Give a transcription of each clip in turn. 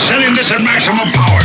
Setting this at maximum power.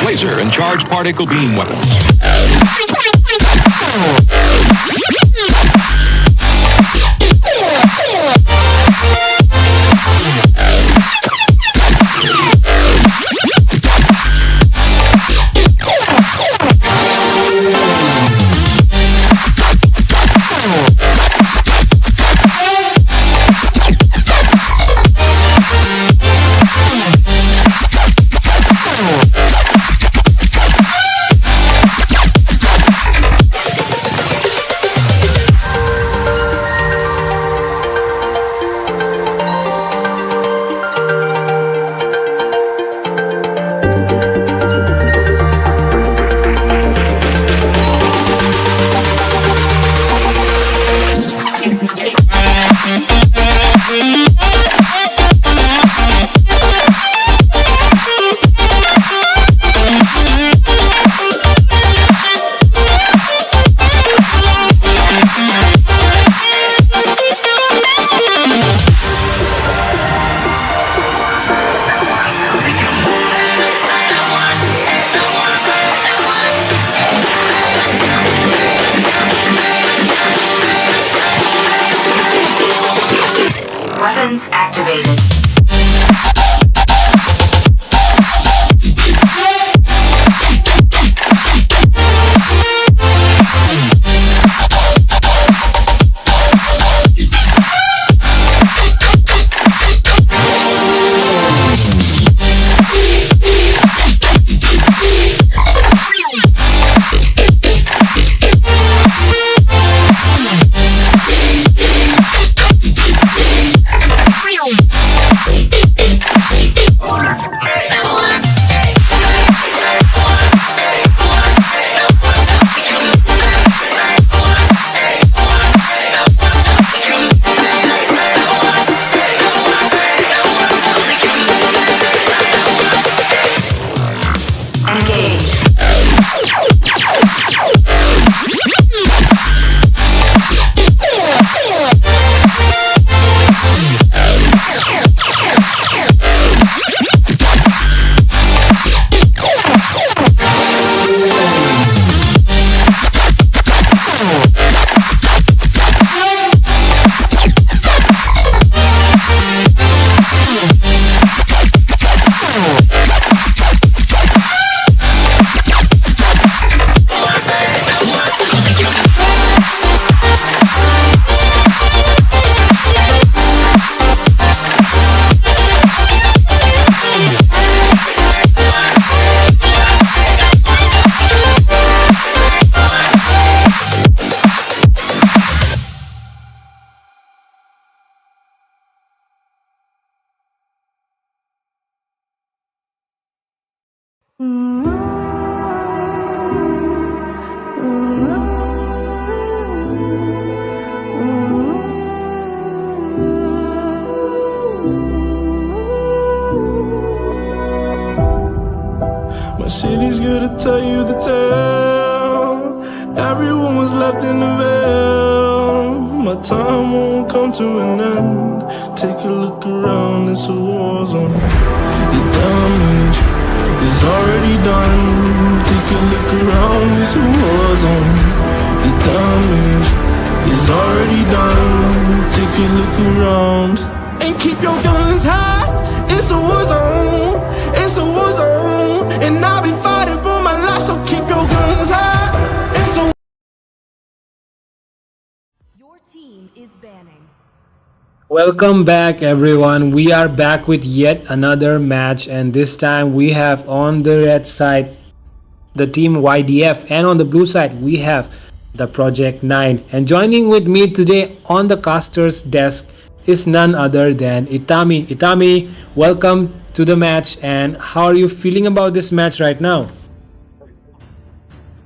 Laser and charged particle beam weapons. Weapons activated. what's left in the veil. My time won't come to an end. Take a look around, it's a war zone. The damage is already done. Take a look around, it's a war zone. The damage is already done. Take a look around and keep your guns high. It's a war zone. It's a war zone, and I'll be fighting for my life. So keep your guns high. It's a Your team is banning. Welcome back, everyone. We are back with yet another match, and this time we have on the red side the team YDF, and on the blue side we have the Project 9. And joining with me today on the caster's desk is none other than Itami. Itami, welcome to the match, and how are you feeling about this match right now?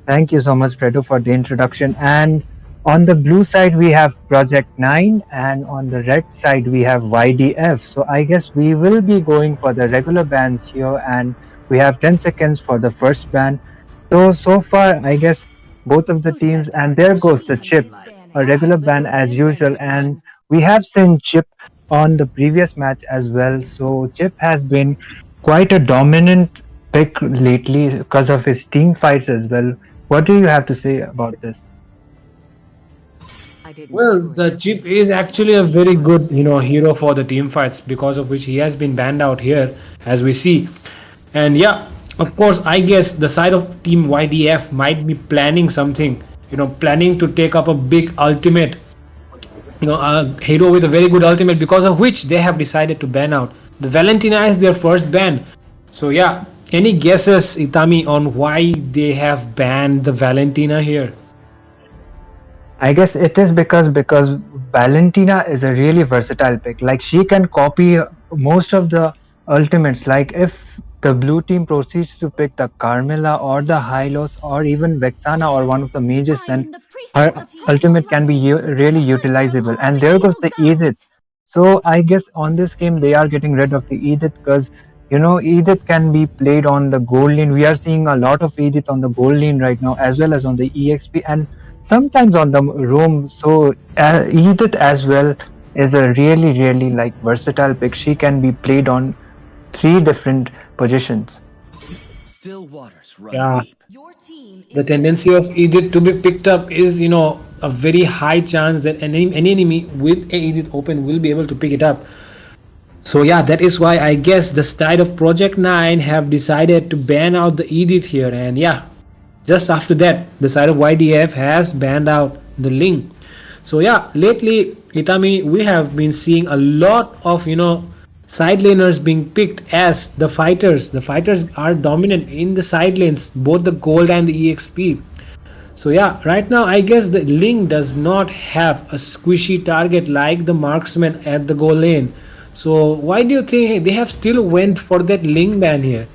Thank you so much, Fredo, for the introduction. And on the blue side, we have Project 9, and on the red side, we have YDF. So I guess we will be going for the regular bans here, and we have 10 seconds for the first ban. So far, I guess both of the Who said teams, and that? there Your goes the team chip, is banning. a regular ban as usual. And we have seen Chip on the previous match as well. So Chip has been quite a dominant pick lately because of his team fights as well. What do you have to say about this? I didn't Well, do the it. Chip is actually a very good, hero for the team fights, because of which he has been banned out here, as we see. And yeah, of course, I guess the side of Team YDF might be planning something, planning to take up a big ultimate, a hero with a very good ultimate, because of which they have decided to ban out. The Valentina is their first ban. So yeah, any guesses, Itami, on why they have banned the Valentina here? I guess it is because Valentina is a really versatile pick. Like she can copy most of the ultimates. Like if the blue team proceeds to pick the Carmilla or the Hylos or even Vexana or one of the mages, I then am the priestess her of hope and ultimate can be light, really the hunter of utilizable. all And the there goes evil the Edith. gods. So I guess on this game they are getting rid of the Edith because Edith can be played on the gold lane. We are seeing a lot of Edith on the gold lane right now, as well as on the EXP and sometimes on the roam. So Edith as well is a really like versatile pick. She can be played on three different positions. Still waters run Yeah, deep. Your team the is tendency banning. of Edith to be picked up is, a very high chance that any enemy with a Edith open will be able to pick it up. So yeah, that is why I guess the side of Project 9 have decided to ban out the Edith here. And yeah, just after that, the side of YDF has banned out the Ling. So yeah, lately, Itami, we have been seeing a lot of, side laners being picked as the fighters. The fighters are dominant in the side lanes, both the gold and the EXP. So yeah, right now I guess the Ling does not have a squishy target like the marksman at the goal lane. So why do you think they have still went for that Ling ban here?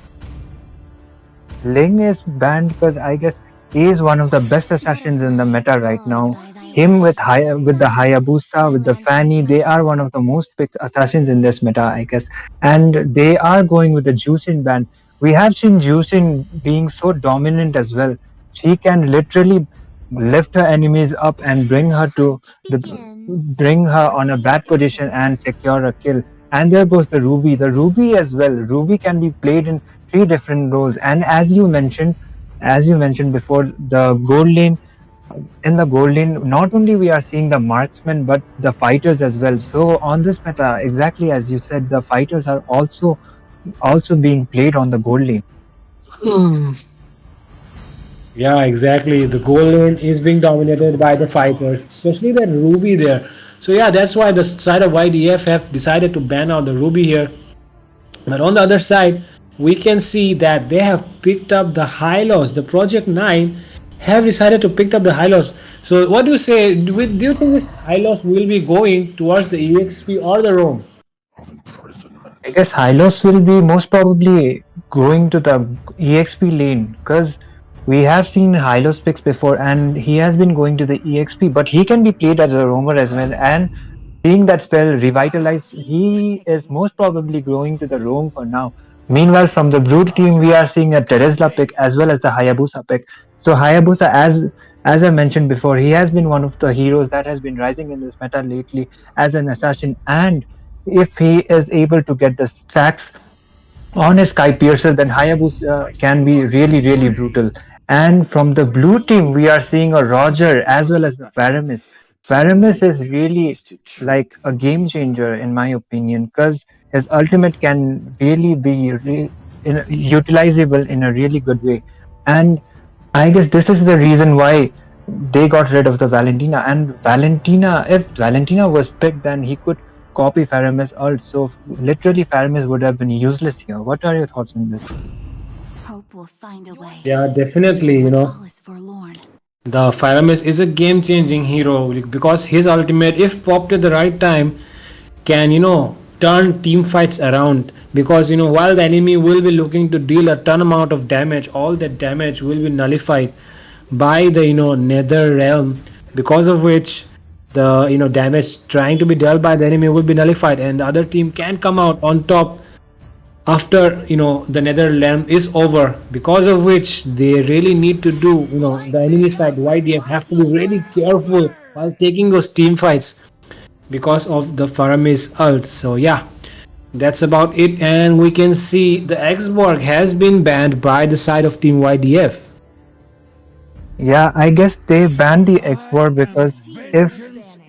Ling is banned because I guess he is one of the best assassins in the Butterflies meta right buzz now. by thy Him with worship. with the Hayabusa, with the Lanterns Fanny, they are light. one of the most picked assassins in this meta, I guess. And they are going with the Juicin ban. We have seen Juicin being so dominant as well. She can literally lift her enemies up and Hunt begins. bring her on a bad position and secure a kill. And there goes the Ruby. The Ruby as well. Ruby can be played in three different roles. And as you mentioned before, the gold lane in the gold lane, not only we are seeing the marksmen but the fighters as well. So on this meta, exactly as you said, the fighters are also being played on the gold lane. Yeah, exactly. The goal lane is being dominated by the fighters, especially that Ruby there. So yeah, that's why the side of YDF have decided to ban out the Ruby here. But on the other side, we can see that they have picked up the Hylos. The Project 9 have decided to pick up the Hylos. So what do you say? Do you think this Hylos will be going towards the EXP or the Rome? I guess Hylos will be most probably going to the EXP lane because we have seen Hylos picks before and he has been going to the EXP, but he can be played as a roamer as well. And seeing that spell revitalize, he is most probably going to the roam for now. Meanwhile, from the Brood team, we are seeing a Teresla pick as well as the Hayabusa pick. So Hayabusa, as As I mentioned before, he has been one of the heroes that has been rising in this meta lately as an assassin. And if he is able to get the stacks on a Sky Piercer, then Hayabusa can be really, really brutal. And from the blue team, we are seeing a Roger as well as the Paramis. Paramis is really like a game changer, in my opinion, because his ultimate can really be utilizable in a really good way. And I guess this is the reason why they got rid of the Valentina. And Valentina, if Valentina was picked, then he could copy Faramis also. Literally, Faramis would have been useless here. What are your thoughts on this? Hope will find a way. Yeah, definitely. Even when all is forlorn. The Pyramus is a game-changing hero like, because his ultimate, if popped at the right time, can turn team fights around. Because while the enemy will be looking to deal a ton amount of damage, all that damage will be nullified by the Nether Realm. Because of which the damage trying to be dealt by the enemy will be nullified, and the other team can come out on top after the Nether Realm is over, because of which they really need to do the enemy side YDF have to be really careful while taking those team fights because of the Faramis ult. So yeah, that's about it, and we can see the Xborg has been banned by the side of team YDF. Yeah, I guess they banned the Xborg because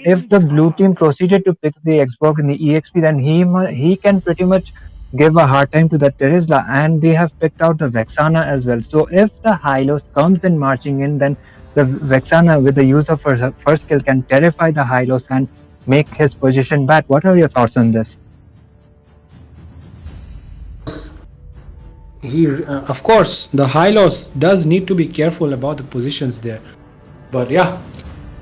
if the blue team proceeded to pick the Xborg in the EXP, then he can pretty much give a hard time to the Terizla, and they have picked out the Vexana as well. So if the Hylos comes in marching in, then the Vexana with the use of her first skill can terrify the Hylos and make his position bad. What are your thoughts on this? Of course, the Hylos does need to be careful about the positions there, but yeah,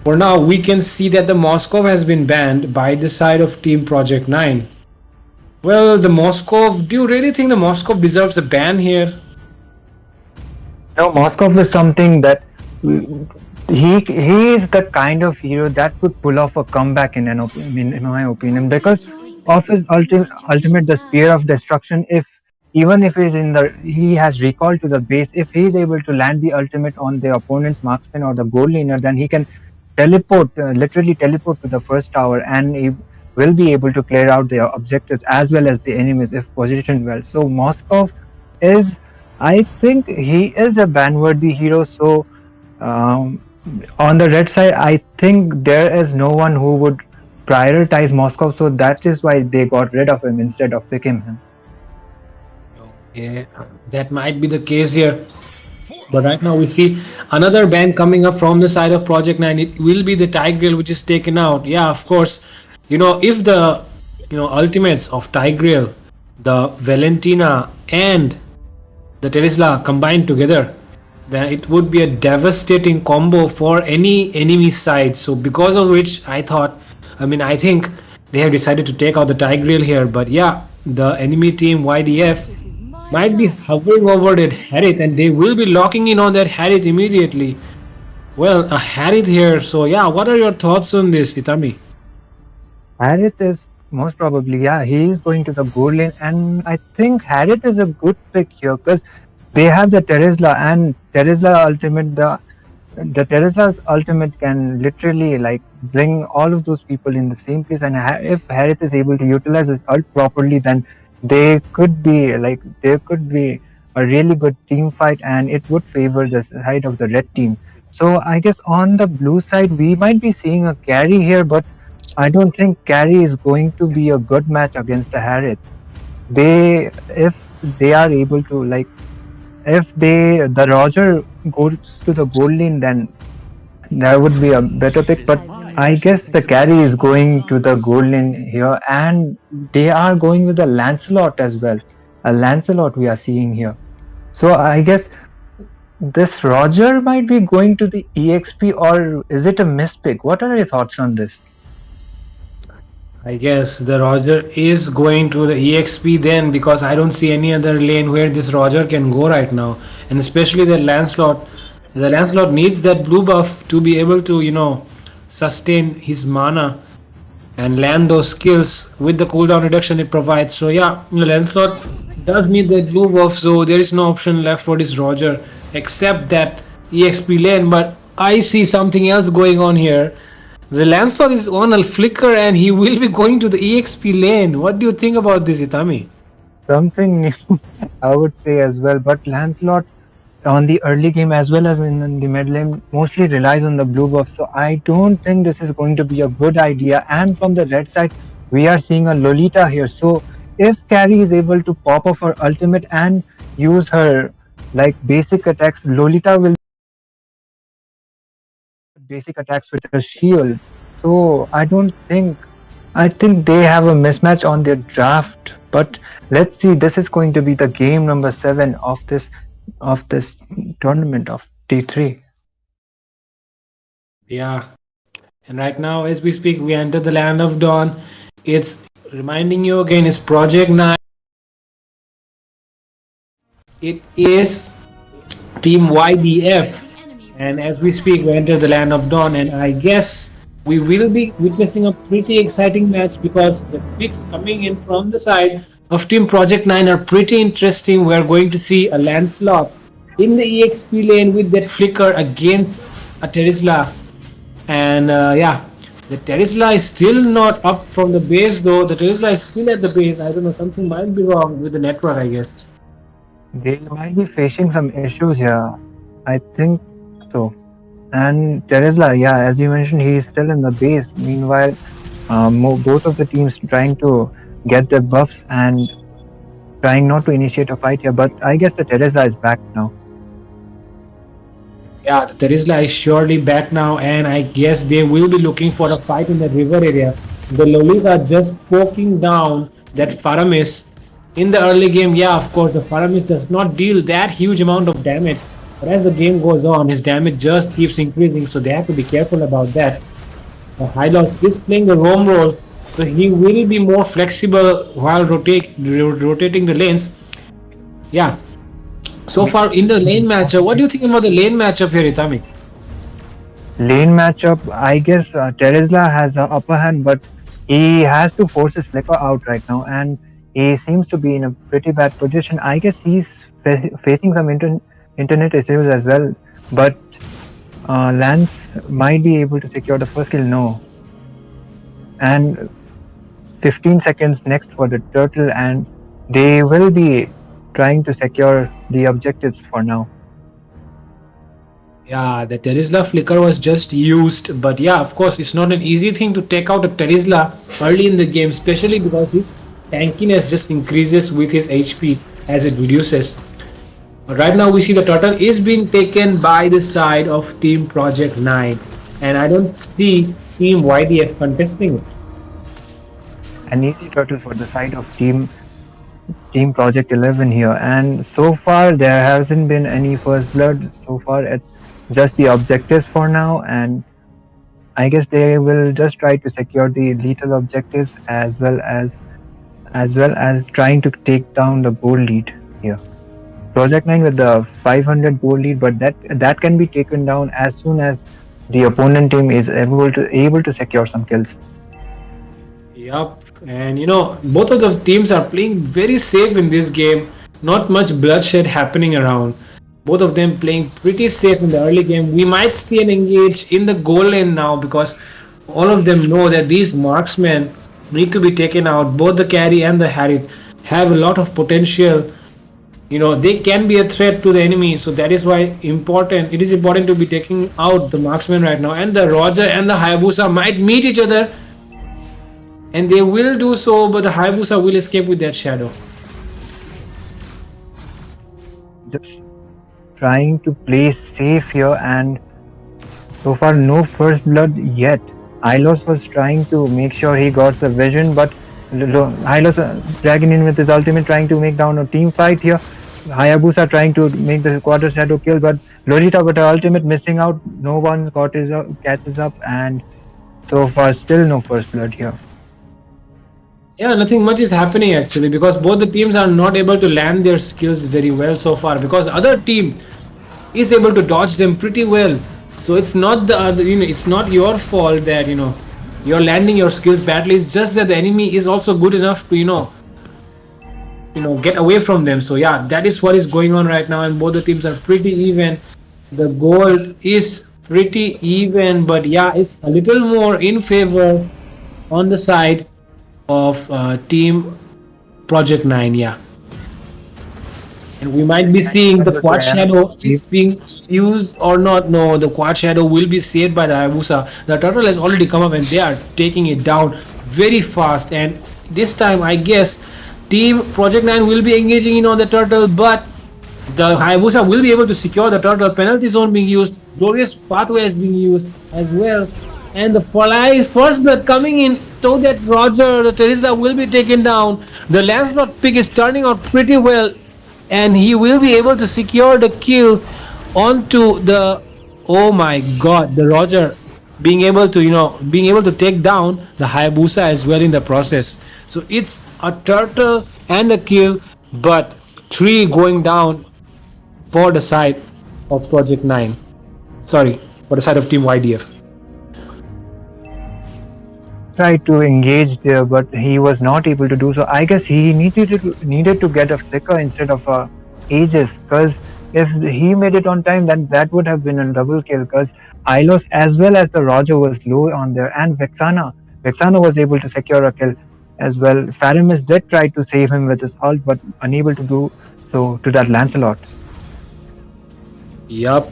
for now we can see that the Moscow has been banned by the side of Team Project 9. Well, the Moscow, do you really think the Moscow deserves a ban here? No, Moskov is something that he is the kind of hero that could pull off a comeback in my opinion, because of his ultimate, the Spear of Destruction. If even if he has recall to the base, if he is able to land the ultimate on the opponent's marksman or the gold laner, then he can teleport, literally teleport to the first tower, and he will be able to clear out their objectives as well as the enemies if positioned well. So Moskov is, I think he is a ban-worthy hero. So on the red side, I think there is no one who would prioritize Moskov. So that is why they got rid of him instead of picking him. Yeah, that might be the case here. But right now we see another ban coming up from the side of Project 9. It will be the Tigreal which is taken out. Yeah, of course. If the ultimates of Tigreal, the Valentina and the Terizla combined together, then it would be a devastating combo for any enemy side. So because of which I think they have decided to take out the Tigreal here. But yeah, the enemy team YDF might be hovering over that Harith, and they will be locking in on that Harith immediately. Well, a Harith here. So yeah, what are your thoughts on this, Itami? Harith is most probably, yeah, he is going to the gold lane, and I think Harith is a good pick here because they have the Terizla, and Terizla ultimate, the Terizla's ultimate can literally like bring all of those people in the same place, and if Harith is able to utilize his ult properly, then there could be a really good team fight, and it would favor the side of the red team. So I guess on the blue side we might be seeing a carry here, but I don't think carry is going to be a good match against the Harith. If they are able to if the Roger goes to the gold lane, then that would be a better pick. But I guess the carry is going to the gold lane here, and they are going with a Lancelot as well. A Lancelot we are seeing here. So I guess this Roger might be going to the EXP, or is it a missed pick? What are your thoughts on this? I guess the Roger is going to the EXP then, because I don't see any other lane where this Roger can go right now, and especially the Lancelot. The Lancelot needs that blue buff to be able to sustain his mana and land those skills with the cooldown reduction it provides. So yeah, Lancelot does need that blue buff, so there is no option left for this Roger except that EXP lane. But I see something else going on here. The Lancelot is on a flicker and he will be going to the EXP lane. What do you think about this, Itami? Something new, I would say as well. But Lancelot on the early game as well as in the mid lane mostly relies on the blue buff. So I don't think this is going to be a good idea. And from the red side, we are seeing a Lolita here. So if Carrie is able to pop off her ultimate and use her like basic attacks, Lolita will basic attacks with her shield. So I think they have a mismatch on their draft. But let's see. This is going to be the game number 7 of this tournament of T3. Yeah. And right now, as we speak, we enter the land of dawn. It's reminding you again, it's Project 9. It is Team YDF. And as we speak, we enter the land of dawn. And I guess we will be witnessing a pretty exciting match because the picks coming in from the side of Team Project 9 are pretty interesting. We are going to see a Lancelot in the EXP lane with that flicker against a Terizla. And yeah, the Terizla is still not up from the base though. The Terizla is still at the base. I don't know, something might be wrong with the network, I guess. They might be facing some issues here. I think so. And Terizla, yeah, as you mentioned, he is still in the base. Meanwhile, both of the teams trying to get their buffs and trying not to initiate a fight here. But I guess the Terizla is back now. Yeah, the Terizla is surely back now, and I guess they will be looking for a fight in the river area. The Lolita just poking down that Faramis in the early game. Yeah, of course, the Faramis does not deal that huge amount of damage, but as the game goes on, his damage just keeps increasing, so they have to be careful about that. Hylos is playing the roam role, so he will be more flexible while rotating the lanes. Yeah. So far in the lane matchup, what do you think about the lane matchup here, Itami? Lane matchup, I guess Terizla has an upper hand, but he has to force his flicker out right now, and he seems to be in a pretty bad position. I guess he's facing some internet issues as well, but Lance might be able to secure the first kill. No, and 15 seconds next for the turtle, and they will be trying to secure the objectives for now. Yeah, the Terizla flicker was just used, but yeah, of course, it's not an easy thing to take out a Terizla early in the game, especially because his tankiness just increases with his HP as it reduces. But right now, we see the turtle is being taken by the side of Team Project 9, and I don't see Team YDF contesting it. An easy turtle for the side of Team Project 11 here, and so far there hasn't been any first blood. So far it's just the objectives for now, and I guess they will just try to secure the lethal objectives as well as trying to take down the gold lead here. Project 9 with the 500 gold lead, but that can be taken down as soon as the opponent team is able to secure some kills. Yup, and you know, both of the teams are playing very safe in this game. Not much bloodshed happening around. Both of them playing pretty safe in the early game. We might see an engage in the goal lane now because all of them know that these marksmen need to be taken out. Both the carry and the Harith have a lot of potential. You know, they can be a threat to the enemy, so that is why it is important to be taking out the marksmen right now. And the Roger and the Hayabusa might meet each other, and they will do so, but the Hayabusa will escape with that shadow. Just trying to play safe here, and so far no first blood yet. Hylos was trying to make sure he got the vision, but Hylos dragging in with his ultimate, trying to make down a team fight here. Hayabusa trying to make the quarter shadow kill, but Lolita with her ultimate missing out. No one catches up, and so far still no first blood here. Yeah, nothing much is happening actually because both the teams are not able to land their skills very well so far because other team is able to dodge them pretty well. So it's not the other, it's not your fault that you're landing your skills badly. It's just that the enemy is also good enough to get away from them. So yeah, that is what is going on right now, and both the teams are pretty even. The gold is pretty even, but yeah, it's a little more in favor on the side of Team Project 9. Yeah. And we might be seeing the quad shadow is being used or not. No, the quad shadow will be saved by the Hayabusa. The turtle has already come up and they are taking it down very fast. And this time, I guess, Team Project 9 will be engaging in on the turtle, but the Hayabusa will be able to secure the turtle. Penalty zone being used. Glorious pathway is being used as well. And the first blood coming in so that Roger, the Teresa will be taken down. The Lancelot pick is turning out pretty well, and he will be able to secure the kill onto the, oh my god, the Roger being able to take down the Hayabusa as well in the process. So it's a turtle and a kill, but 3 going down for the side of Project 9. Sorry, for the side of Team YDF. Tried to engage there, but he was not able to do so. I guess he needed to get a flicker instead of a Aegis, because if he made it on time, then that would have been a double kill. Because Hylos as well as the Roger was low on there, and Vexana was able to secure a kill as well. Faramis did try to save him with his ult, but unable to do so to that Lancelot. Yup.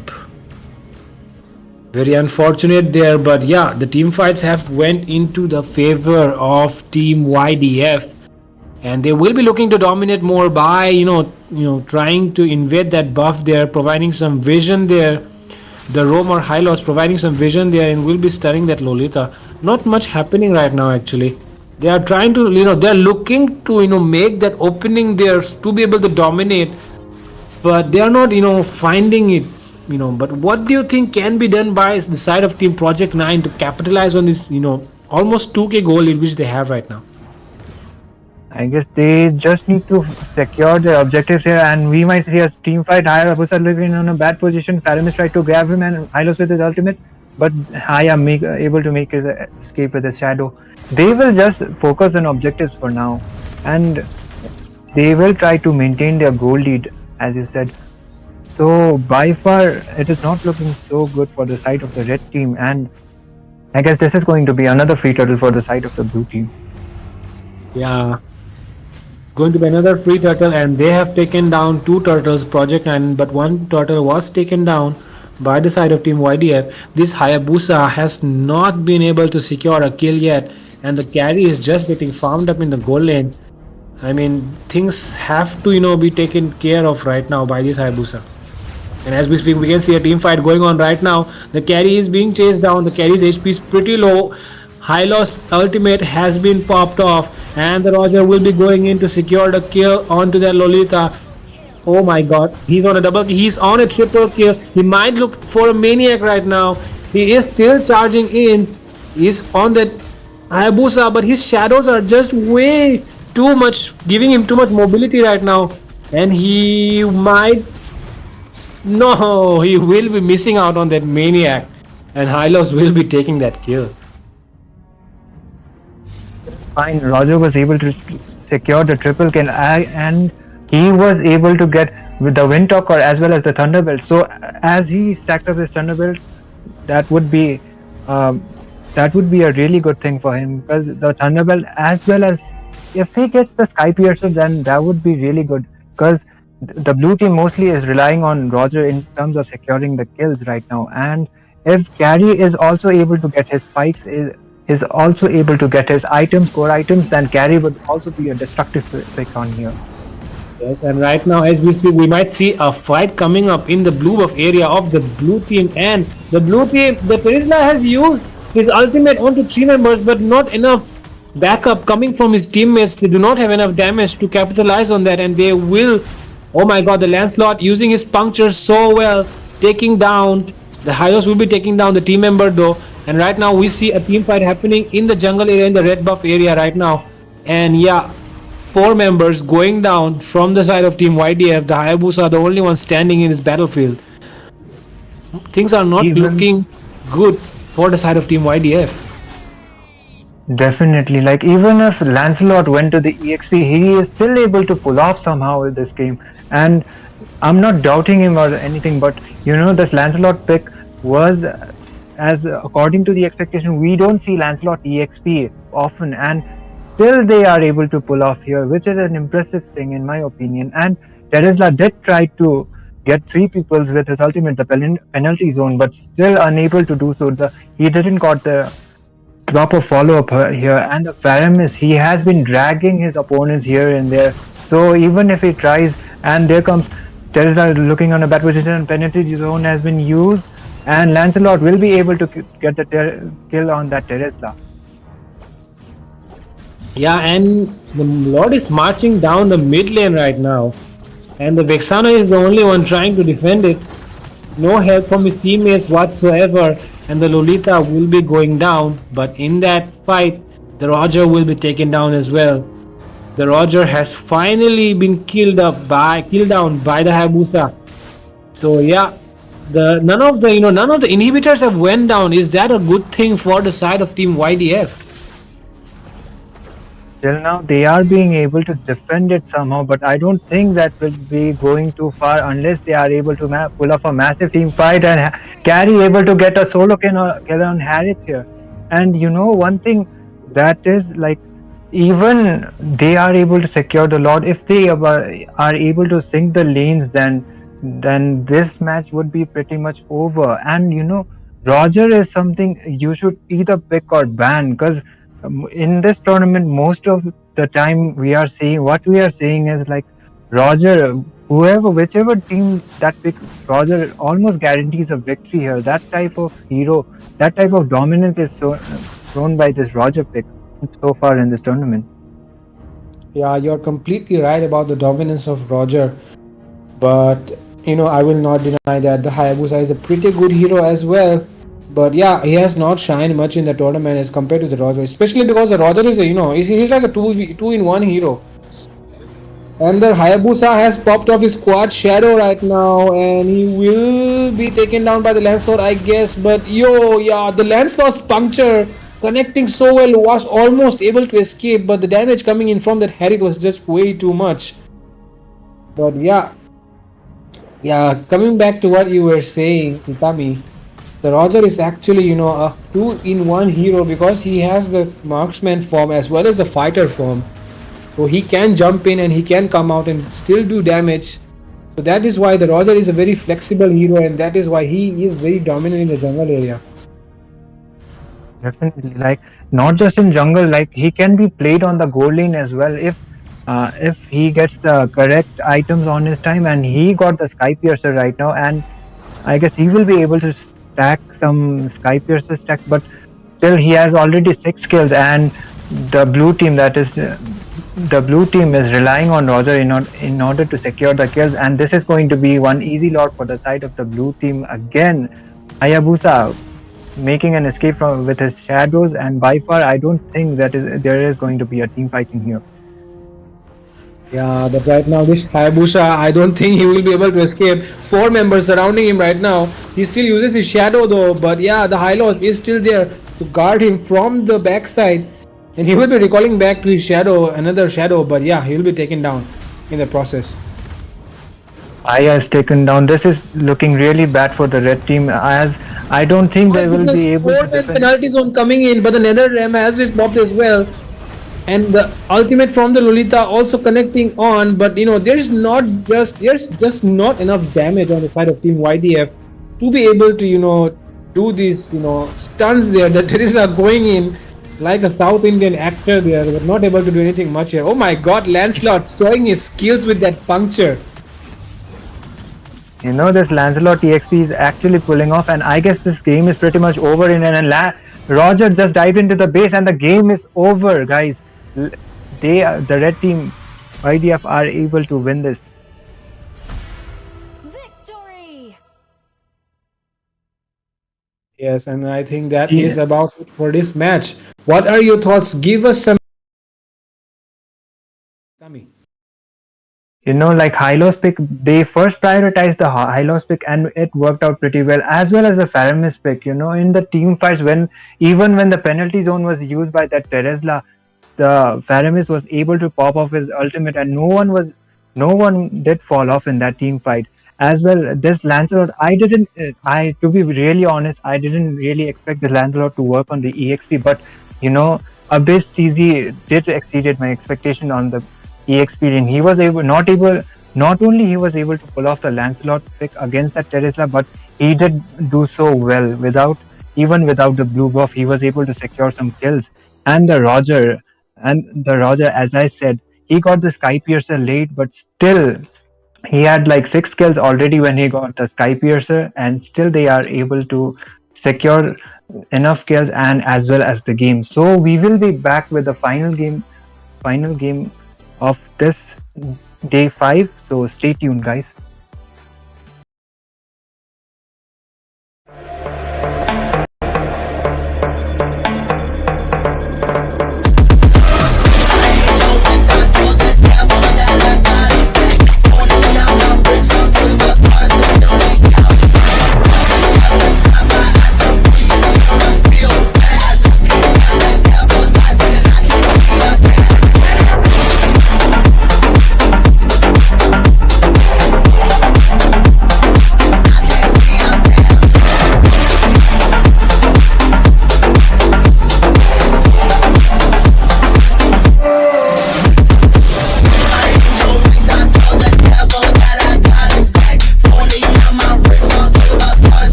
Very unfortunate there, but yeah, the team fights have went into the favor of Team YDF, and they will be looking to dominate more by trying to invade that buff there, providing some vision there. The Roamer Hylos providing some vision there, and will be stunning that Lolita. Not much happening right now actually. They are trying to they're looking to make that opening there to be able to dominate, but they are not finding it. But what do you think can be done by the side of Team Project 9 to capitalize on this almost 2k goal in which they have right now? I guess they just need to secure their objectives here, and we might see a team fight. Hayabusa living on a bad position. Faramis tried to grab him and Hylos with his ultimate, but Haya able to make his escape with his shadow. They will just focus on objectives for now, and they will try to maintain their goal lead, as you said. So by far, it is not looking so good for the side of the red team, and I guess this is going to be another free turtle for the side of the blue team. Yeah, going to be another free turtle, and they have taken down 2 turtles, Project 9, but 1 turtle was taken down by the side of Team YDF. This Hayabusa has not been able to secure a kill yet, and the carry is just getting farmed up in the goal lane. I mean, things have to be taken care of right now by this Hayabusa. And as we speak, we can see a team fight going on right now. The carry is being chased down. The carry's HP is pretty low. Hylos ultimate has been popped off, and the Roger will be going in to secure the kill onto that Lolita. Oh my god, he's on a double kill. He's on a triple kill. He might look for a maniac right now. He is still charging in. He's on that Hayabusa, but his shadows are just way too much, giving him too much mobility right now. And he might... No, he will be missing out on that maniac, and Hylos will be taking that kill. Fine, Roger was able to secure the triple kill, and he was able to get with the Wind Talker as well as the Thunderbolt. So as he stacks up his Thunderbolt, that would be a really good thing for him, because the Thunderbolt, as well as if he gets the Sky Piercer, then that would be really good, because the blue team mostly is relying on Roger in terms of securing the kills right now. And if Carry is also able to get his spikes, is also able to get his core items, then Carry would also be a destructive pick on here. Yes, and right now as we speak, we might see a fight coming up in the blue buff area of the blue team, and the blue team, the Prisma has used his ultimate onto 3 members, but not enough backup coming from his teammates. They do not have enough damage to capitalize on that, and they will... Oh my god, the Lancelot using his puncture so well, taking down the Hylos will be taking down the team member though. And right now we see a team fight happening in the jungle area, in the red buff area right now. And yeah, 4 members going down from the side of Team YDF. The Hayabusa are the only one standing in this battlefield. Things are not looking good for the side of Team YDF. Definitely, like even if Lancelot went to the EXP, he is still able to pull off somehow with this game. And I'm not doubting him or anything, but this Lancelot pick was as according to the expectation, we don't see Lancelot EXP often, and still they are able to pull off here, which is an impressive thing in my opinion. And Teresla did try to get three peoples with his ultimate, the penalty zone, but still unable to do so. He didn't got the proper follow-up here, and the Faramis, he has been dragging his opponents here and there. So even if he tries, and there comes Teresla looking on a bad position, and penalty zone has been used, and Lancelot will be able to get the kill on that Teresla. Yeah, and the Lord is marching down the mid lane right now, and the Vexana is the only one trying to defend it. No help from his teammates whatsoever, and the Lolita will be going down. But in that fight, the Roger will be taken down as well. The Roger has finally been killed down by the Hayabusa. So yeah, none of the inhibitors have went down. Is that a good thing for the side of Team YDF? Till now, they are being able to defend it somehow, but I don't think that will be going too far unless they are able to pull off a massive team fight and Carry able to get a solo kill on Harith here. And you know, one thing that is like, even they are able to secure the Lord. If they are able to sync the lanes, then this match would be pretty much over. And you know, Roger is something you should either pick or ban, because in this tournament, most of the time we are seeing is like Roger, whichever team that picks Roger almost guarantees a victory here. That type of hero, that type of dominance is shown by this Roger pick so far in this tournament. Yeah, you're completely right about the dominance of Roger, but I will not deny that the Hayabusa is a pretty good hero as well. But yeah, he has not shined much in the tournament as compared to the Roger, especially because the Roger is he's like a two in one hero. And the Hayabusa has popped off his quad shadow right now, and he will be taken down by the Lancelot, I guess. But the Lancelot's puncture connecting so well was almost able to escape, but the damage coming in from that Harith was just way too much. But yeah, coming back to what you were saying, Itami, the Roger is actually a two-in-one hero because he has the marksman form as well as the fighter form. So he can jump in and he can come out and still do damage. So that is why the Roger is a very flexible hero, and that is why he is very dominant in the jungle area. Definitely, like not just in jungle, like he can be played on the gold lane as well if he gets the correct items on his time, and he got the Sky Piercer right now, and I guess he will be able to stack some Sky Piercer stack, but still he has already 6 kills, and the blue team is relying on Roger in order to secure the kills, and this is going to be one easy lot for the side of the blue team. Again, Hayabusa making an escape with his shadows, and by far I don't think that there is going to be a team fighting here. Yeah, but right now this Hayabusa, I don't think he will be able to escape. 4 members surrounding him right now. He still uses his shadow though, but yeah, the Hylos is still there to guard him from the backside, and he will be recalling back to his shadow, another shadow, but yeah, he will be taken down in the process. Aya is taken down. This is looking really bad for the red team, as I don't think they will be able to defend. Penalty zone coming in, but the Nether Ram has been popped as well. And the ultimate from the Lolita also connecting on, but there's just not enough damage on the side of Team YDF to be able to do these stuns there. That is not going in like a South Indian actor there, but not able to do anything much here. Oh my God, Lancelot showing his skills with that puncture. This Lancelot EXP is actually pulling off, and I guess this game is pretty much over. Roger just dived into the base, and the game is over, guys. The red team YDF are able to win this. Victory! Yes, and I think that is about it for this match. What are your thoughts? Give us some. Like Hylos pick, they first prioritized the Hylos pick, and it worked out pretty well as the Faramis pick. In the team fights, even when the penalty zone was used by that Teresla, the Faramis was able to pop off his ultimate, and no one did fall off in that team fight. as well. This Lancelot, to be really honest, I didn't really expect this Lancelot to work on the EXP, but you know, Abyss CZ did exceeded my expectation on the EXP, and he was not only he was able to pull off the Lancelot pick against that Terizla, but he did do so well even without the blue buff. He was able to secure some kills, and the Roger, as I said, he got the Sky Piercer late, but still he had like 6 kills already when he got the Sky Piercer, and still they are able to secure enough kills and as well as the game. So we will be back with the final game of this day 5. So stay tuned, guys.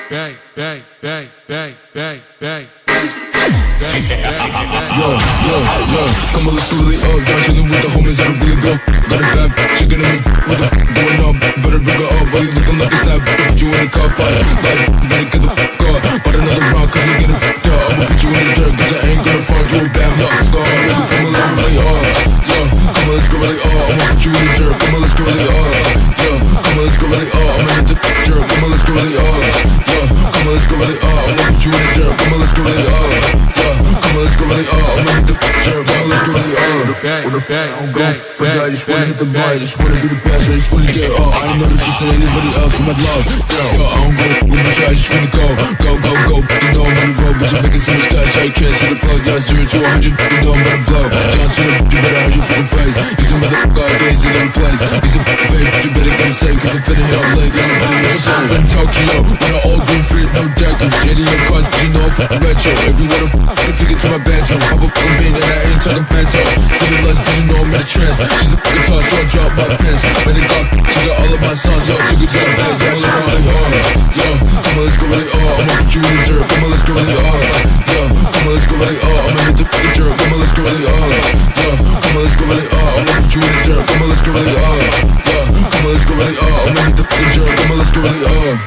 bang, bang, bang, bang, bang, bang. Come on, let's go really up. Y'all chillin' with the homies that'll really go. Got a bad chicken in me. What the f going on? Better rig her up. While you looking like a stab, put you in a car fight. Like, better get the f up. But another round, cause you get it f***ed up. I'ma put you in the dirt, cause I ain't gonna find you a bad luck. Come on, let's go really up. Come on, let's go really up. I'ma put you in the dirt. Come on, let's go really up. Come on, let's go really up. I'ma hit the dirt. Come on, let's go really up. Come on, let's go really up. I'ma put you in the dirt. Come on, let's go really up. Come on, let's go really up. I'ma hit the dirt. Come on, let's go really up. Bang, bang, bang, But I just wanna hit the bar, just wanna be the best, I just wanna get up. I ain't never trusted anybody else in my love. Yo, I don't go with my try, I just wanna go. Go, go, go, you know I'm on the road, but you're making so much cash, I can't see the flow. Yeah, 0 to 100, you know I'm about to blow. John Cena, you better hide your fucking face. He's a motherfucker, I gaze in every place. He's a fake, but you better get it safe, cause I'm fitting here all late, everybody is safe. In Tokyo, with an all green fit, no deckers. Jetty and cars, but you know I'm fucking retro. If you wanna get a ticket to my bedroom, I'm a fucking bean and I ain't talking panto. City lights, did you know I'm in a trance? She's a fucking toss, so I drop my pants. When it got, she got all of my songs, yo, took it to the bed, yeah, let's go really hard. Yo, come on, let's go really hard. I'ma put you in the dirt, come on, let's go really hard. Yo, come on, let's go really hard. I'ma hit the fucking dirt, come on, let's go really hard. Yo, come on, let's go really hard. I'ma put you in the dirt, come on, let's go really hard. Yo, come on, let's go really hard. I'ma hit the fucking dirt, come on, let's go really hard.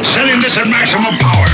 Setting this at maximum power.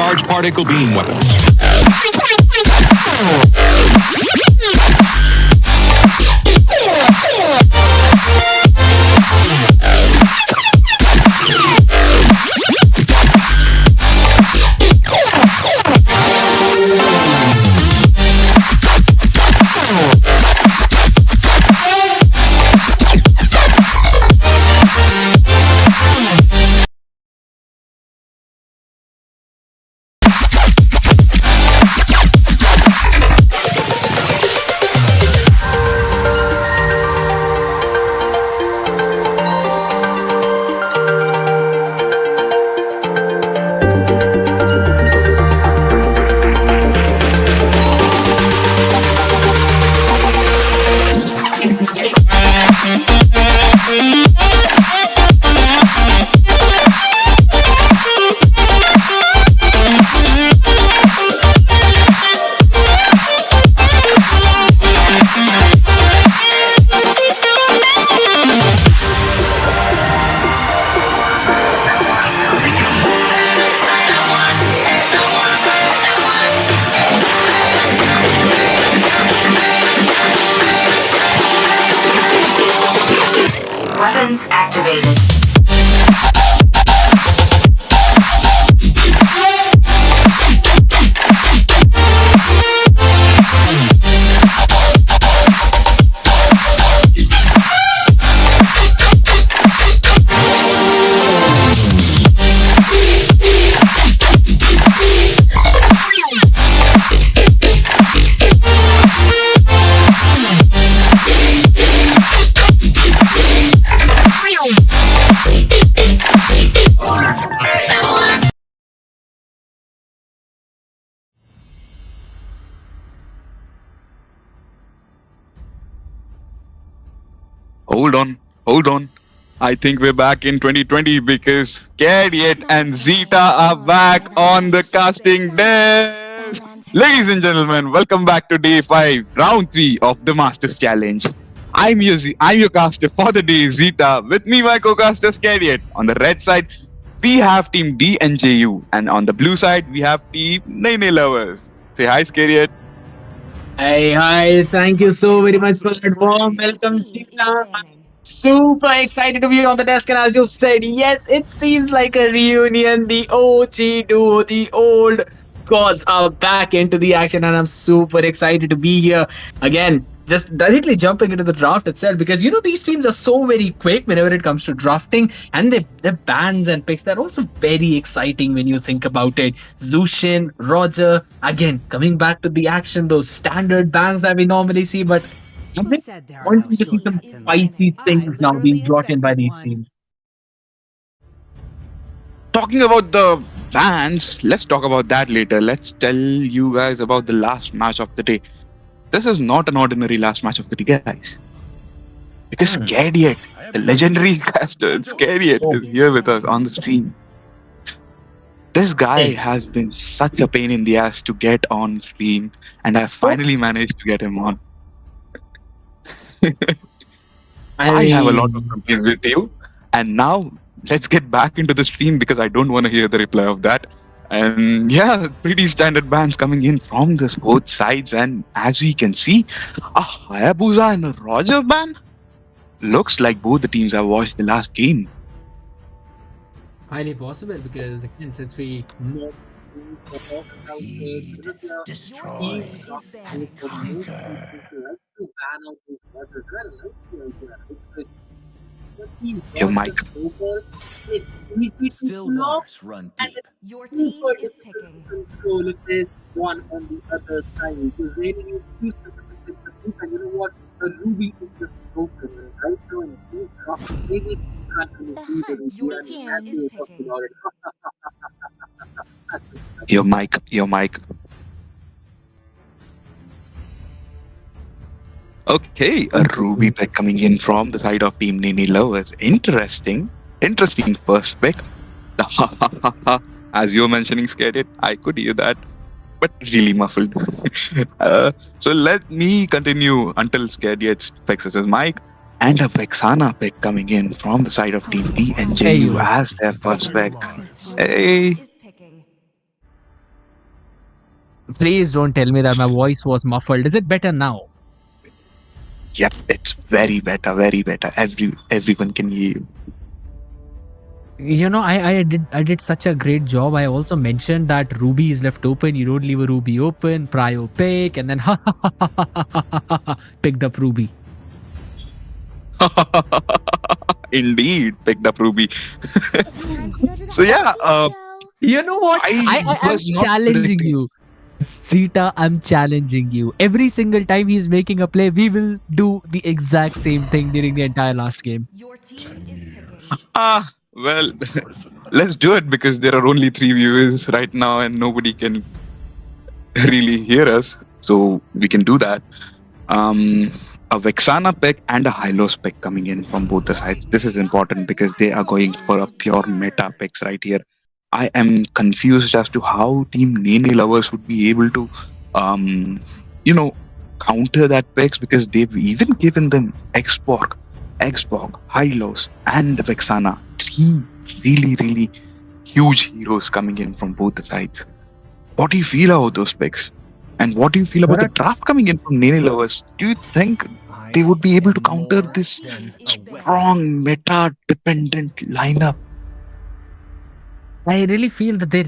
charged particle beam weapons. Weapons activated. Hold on. I think we're back in 2020 because Cadet and Zeta are back on the casting desk. Ladies and gentlemen, welcome back to day 5, round 3 of the Masters Challenge. I'm your caster for the day, Zeta. With me, my co-caster, Cadet. On the red side, we have Team D and JU, and on the blue side, we have Team Nene Lovers. Say hi, Cadet. Hi, thank you so very much for that warm welcome, Sheila. Super excited to be on the desk, and as you've said, yes, it seems like a reunion. The OG duo, the old gods are back into the action, and I'm super excited to be here again. Just directly jumping into the draft itself, because these teams are so very quick whenever it comes to drafting, and their bans and picks, they're also very exciting when you think about it. Zushin, Roger, again coming back to the action, those standard bans that we normally see, but I'm wanting to see some spicy things now being brought in by these teams. Talking about the bans, let's talk about that later. Let's tell you guys about the last match of the day. This is not an ordinary last match of the day, guys. Because Cadet, the legendary caster, Cadet, is here with us on the stream. This guy has been such a pain in the ass to get on stream, and I finally managed to get him on. I have a lot of complaints with you, and now let's get back into the stream because I don't want to hear the reply of that. And yeah, pretty standard bans coming in from this both sides, and as we can see, a Hayabusa and a Roger ban. Looks like both the teams have watched the last game. Highly possible, because again, since we know Your mic. Still waters run deep. Your team is picking. control if there's one on the other side. You really need to use the and you know what? A ruby is just broken, right? So in these cases, you can't really do the ruby. Your team is picking. Your mic. Okay, a ruby pick coming in from the side of Team Nini Lovers. Interesting first pick. As you were mentioning, Scared, I could hear that, but really muffled. So let me continue until Scared fixes his mic. And a Vexana pick coming in from the side of Team D and JU as their first pick. Hey. Please don't tell me that my voice was muffled. Is it better now? Yep, it's very better, very better. Everyone can hear you. You know, I did such a great job. I also mentioned that Ruby is left open. You don't leave a Ruby open. Prio pick, and then picked up Ruby. Indeed, picked up Ruby. So yeah, You know what? I am was not challenging predicting. you. Zeta, I'm challenging you. Every single time he's making a play, we will do the exact same thing during the entire last game. Your team is picking. Well, let's do it because there are only 3 viewers right now and nobody can really hear us. So we can do that. A Vexana pick and a Hylos pick coming in from both the sides. This is important because they are going for a pure meta picks right here. I am confused as to how Team Nene lovers would be able to, counter that picks because they've even given them Xborg, Hylos, and Vexana. 3 really, really huge heroes coming in from both the sides. What do you feel about those picks? And what do you feel about the draft coming in from Nene lovers? Do you think they would be able to counter this strong meta-dependent lineup? I really feel that they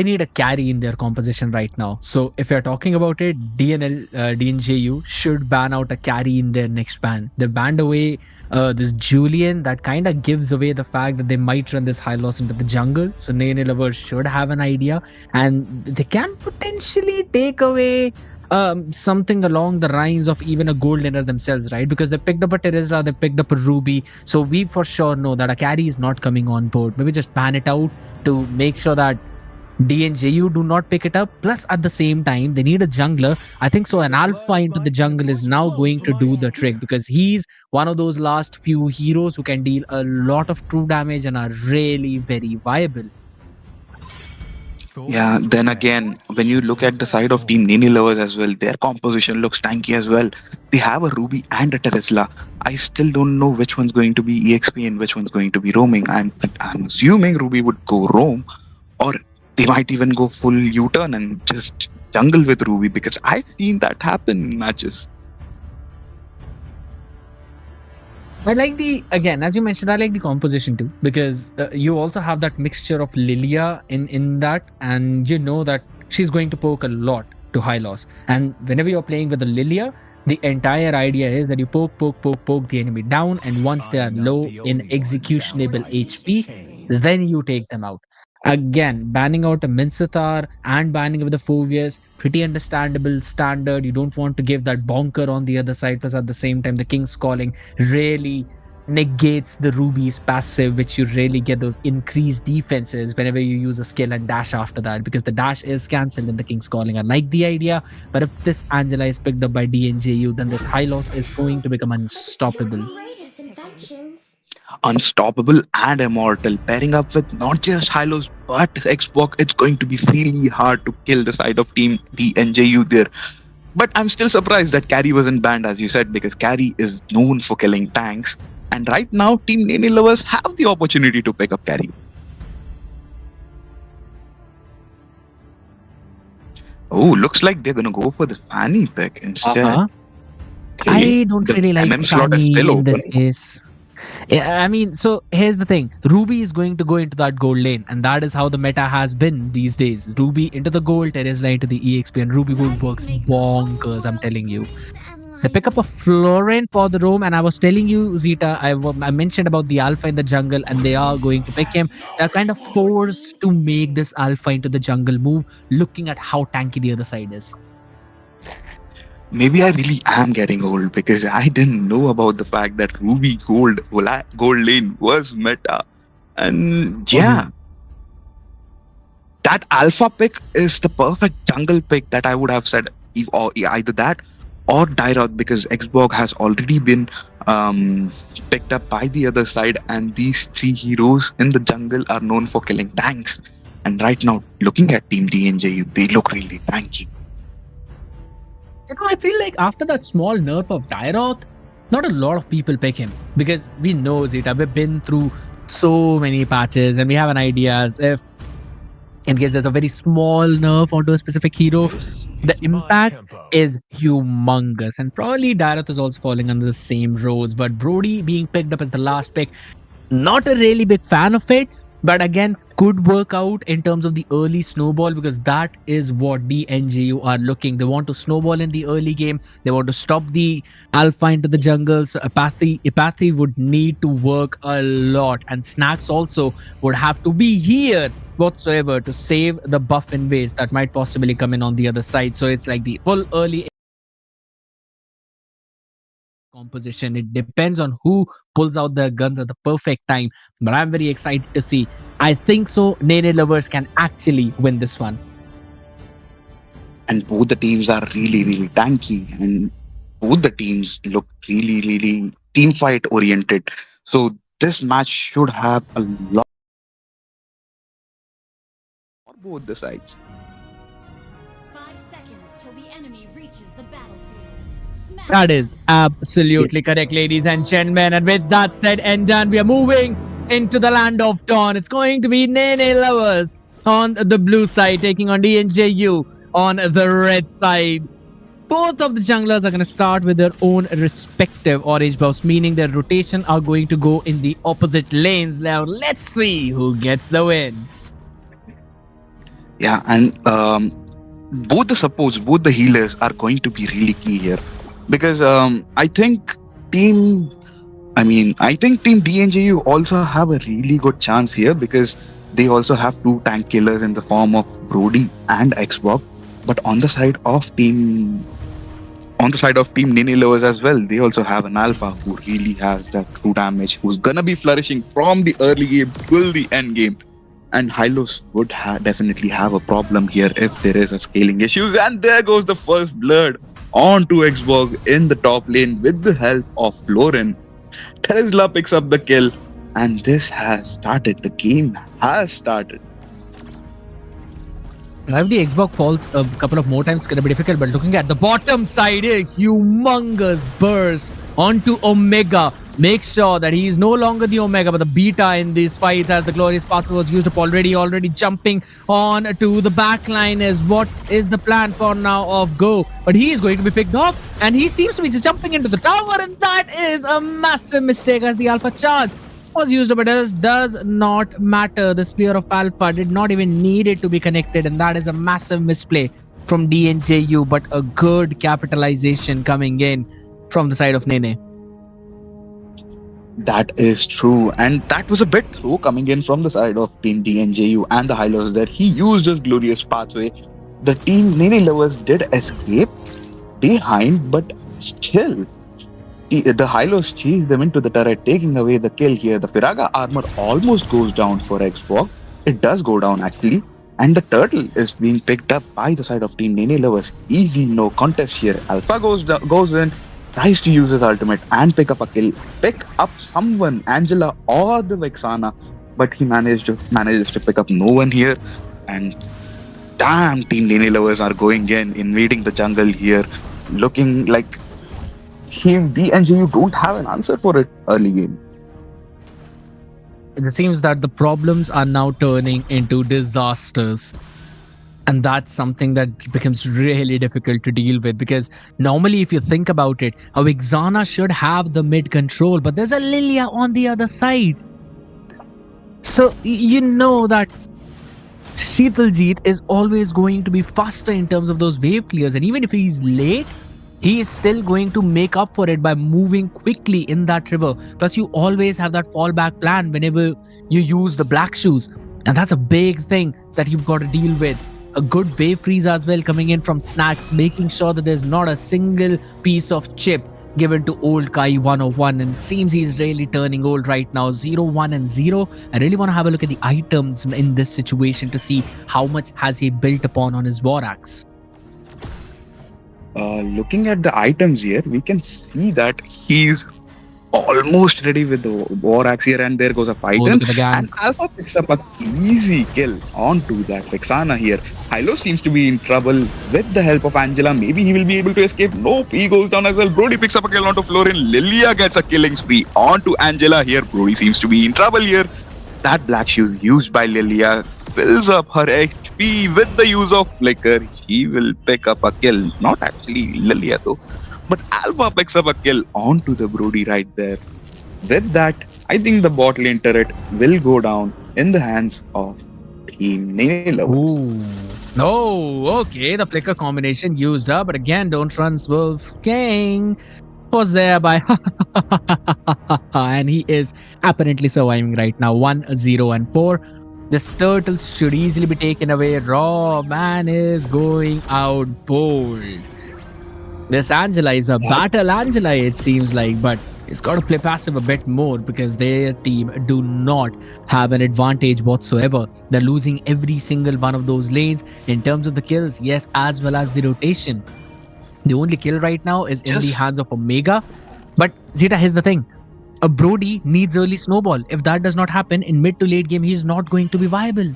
need a carry in their composition right now. So if you're talking about it, DNJU should ban out a carry in their next ban. They banned away this Julian that kind of gives away the fact that they might run this high loss into the jungle. So Nene lovers should have an idea, and they can potentially take away something along the lines of even a gold laner themselves, right? Because they picked up a Terizla, they picked up a Ruby. So we for sure know that a carry is not coming on board. Maybe just ban it out to make sure that DNJU do not pick it up. Plus, at the same time, they need a jungler. I think so. An alpha into the jungle is now going to do the trick because he's one of those last few heroes who can deal a lot of true damage and are really very viable. Yeah, then again, when you look at the side of Team Nene lovers as well, their composition looks tanky as well. They have a Ruby and a Terizla. I still don't know which one's going to be EXP and which one's going to be roaming. I'm assuming Ruby would go roam, or they might even go full U-turn and just jungle with Ruby because I've seen that happen in matches. I like again, as you mentioned, I like the composition too, because you also have that mixture of Lilia in that, and you know that she's going to poke a lot to high loss. And whenever you're playing with the Lilia, the entire idea is that you poke the enemy down, and once they are low in executionable HP, then you take them out. Again, banning out a Minsatar and banning of the Phobias, pretty understandable standard. You don't want to give that bonker on the other side, plus at the same time, the King's Calling really negates the Ruby's passive, which you really get those increased defenses whenever you use a skill and dash after that, because the dash is cancelled in the King's Calling. I like the idea, but if this Angela is picked up by DNJU, then this high loss is going to become unstoppable. Unstoppable and immortal, pairing up with not just Hylos but Xbox, it's going to be really hard to kill the side of Team DNJU there. But I'm still surprised that Carry wasn't banned, as you said, because Carry is known for killing tanks. And right now, Team Nene lovers have the opportunity to pick up Carry. Oh, looks like they're gonna go for the Fanny pick instead. I don't really like slot is Fanny still in this open. case. Yeah, I mean, so here's the thing. Ruby is going to go into that gold lane, and that is how the meta has been these days. Ruby into the gold, Terizla into the EXP, and Ruby gold works bonkers, I'm telling you. They pick up a Florin for the roam, and I was telling you, Zeta, I mentioned about the alpha in the jungle, and they are going to pick him. They're kind of forced to make this alpha into the jungle move, looking at how tanky the other side is. Maybe I really am getting old because I didn't know about the fact that Ruby gold lane was meta. And yeah, that alpha pick is the perfect jungle pick that I would have said, either that or Dairoth, because Xborg has already been picked up by the other side, and these 3 heroes in the jungle are known for killing tanks. And right now, looking at Team DNJU, they look really tanky. You know, I feel like after that small nerf of Dairoth, not a lot of people pick him, because we know Zeta, we've been through so many patches and we have an idea as if in case there's a very small nerf onto a specific hero, the impact is humongous. And probably Dairath is also falling under the same roads. But Brody being picked up as the last pick, not a really big fan of it, but again, could work out in terms of the early snowball, because that is what the NJU are looking. They want to snowball in the early game. They want to stop the alpha into the jungle. So Apathy would need to work a lot, and Snacks also would have to be here whatsoever to save the buff invades that might possibly come in on the other side. So it's like the full early composition. It depends on who pulls out their guns at the perfect time. But I'm very excited to see. I think so. Nene lovers can actually win this one. And both the teams are really, really tanky, and both the teams look really, really team fight oriented. So this match should have a lot for both the sides. 5 seconds till the enemy reaches the battlefield. Smash That is absolutely correct, ladies and gentlemen. And with that said and done, we are moving into the land of dawn. It's going to be Nene lovers on the blue side taking on DNJU on the red side. Both of the junglers are going to start with their own respective orange buffs, meaning their rotation are going to go in the opposite lanes. Now, let's see who gets the win. Yeah, and both the supports, both the healers are going to be really key here, because I think team DNJU also have a really good chance here, because they also have two tank killers in the form of Brody and Xbox. But on the side of team Nene lovers as well, they also have an alpha who really has that true damage, who's gonna be flourishing from the early game till the end game. And Hylos would definitely have a problem here if there is a scaling issues. And there goes the first blood onto Xbox in the top lane with the help of Lauren. Tesla picks up the kill, and this has started. The game has started. Now, if the Xbox falls a couple of more times, it's going to be difficult. But looking at the bottom side, a humongous burst onto Omega. Make sure that he is no longer the Omega, but the Beta in these fights, as the Glorious Pathway was used up already. Already jumping on to the back line is what is the plan for now of Go. But he is going to be picked up, and he seems to be just jumping into the tower, and that is a massive mistake, as the Alpha charge was used, but it does not matter. The Spear of Alpha did not even need it to be connected, and that is a massive misplay from DNJU, but a good capitalization coming in from the side of Nene. That is true, and that was a bit through coming in from the side of team DNJU and the Hylos there. He used his Glorious Pathway. The team Nene lovers did escape behind, but still the Hylos chased them into the turret, taking away the kill here. The Firaga armor almost goes down for Xbox. It does go down actually. And the turtle is being picked up by the side of team Nene lovers. Easy, no contest here. Alpha goes in, tries to use his ultimate and pick up a kill. Pick up someone, Angela or the Vexana. But he manages to pick up no one here. And damn, team Nene lovers are going in, invading the jungle here. Looking like Team DNJU don't have an answer for it early game. It seems that the problems are now turning into disasters. And that's something that becomes really difficult to deal with, because normally, if you think about it, a Vexana should have the mid control, but there's a Lilia on the other side. So you know that Sheetaljit is always going to be faster in terms of those wave clears, and even if he's late, he is still going to make up for it by moving quickly in that river. Plus, you always have that fallback plan whenever you use the black shoes. And that's a big thing that you've got to deal with. A good wave freeze as well coming in from Snacks, making sure that there's not a single piece of chip given to old Kai 101. And it seems he's really turning old right now. 0, 1 and 0. I really want to have a look at the items in this situation to see how much has he built upon on his War Axe. Looking at the items here, we can see that he's almost ready with the War Axe here, and there goes a Python. And Alpha picks up an easy kill onto that Vexana here. Hylo seems to be in trouble with the help of Angela. Maybe he will be able to escape. Nope, he goes down as well. Brody picks up a kill onto Florin. Lilia gets a killing spree onto Angela here. Brody seems to be in trouble here. That black shoe used by Lilia fills up her HP with the use of Flicker. He will pick up a kill. Not actually Lilia though. But Alpha picks up a kill onto the Brody right there. With that, I think the bot lane turret will go down in the hands of Team Nene Lovers. Ooh. No, okay. The flicker combination used up, but again, don't run Wolf King was there by and he is apparently surviving right now. 1-0-4. This turtle should easily be taken away. Raw man is going out bold. This Angela is a battle Angela, it seems like, but it's got to play passive a bit more because their team do not have an advantage whatsoever. They're losing every single one of those lanes in terms of the kills, yes, as well as the rotation. The only kill right now is in the hands of Omega. But Zeta, here's the thing. A Brody needs early snowball. If that does not happen in mid to late game, he's not going to be viable.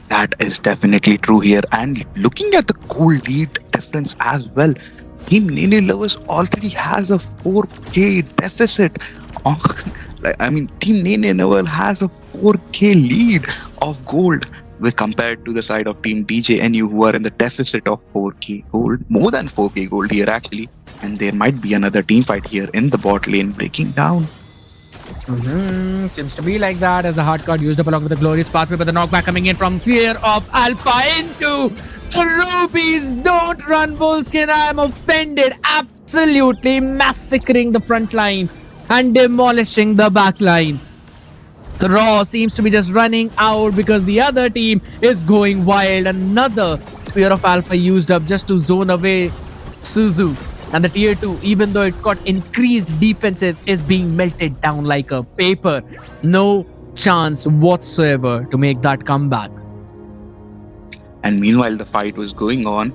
That is definitely true here. And looking at the gold lead difference as well, Team Nene Lovers already has a 4K deficit. Team Nene Lover has a 4K lead of gold compared to the side of Team DJNU, who are in the deficit of 4K gold, more than 4K gold here actually. And there might be another team fight here in the bot lane breaking down. Seems to be like that as the hard card used up along with the glorious pathway, but the knockback coming in from clear of Alpha into Rubies. Don't run, Volskin. I am offended. Absolutely massacring the front line and demolishing the back line. The Raw seems to be just running out because the other team is going wild. Another Spear of Alpha used up just to zone away Suzu. And the tier 2, even though it's got increased defenses, is being melted down like a paper. No chance whatsoever to make that comeback. And meanwhile, the fight was going on.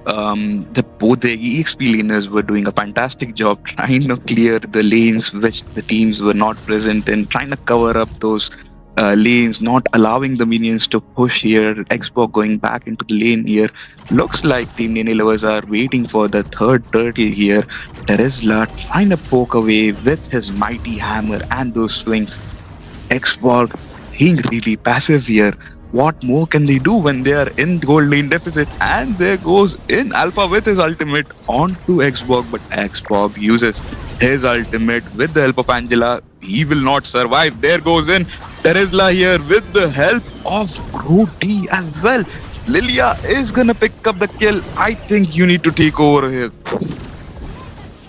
Both the EXP laners were doing a fantastic job trying to clear the lanes which the teams were not present in, trying to cover up those lanes, not allowing the minions to push here. Xbox going back into the lane here. Looks like Team Nene Lovers are waiting for the third turtle here. Terizla trying to poke away with his mighty hammer and those swings. Xbox being really passive here. What more can they do when they are in gold lane deficit? And there goes in Alpha with his ultimate onto Xbox, but Xbox uses his ultimate with the help of Angela. He will not survive. There goes in Terizla here with the help of Brody as well. Lilia is gonna pick up the kill. I think you need to take over here.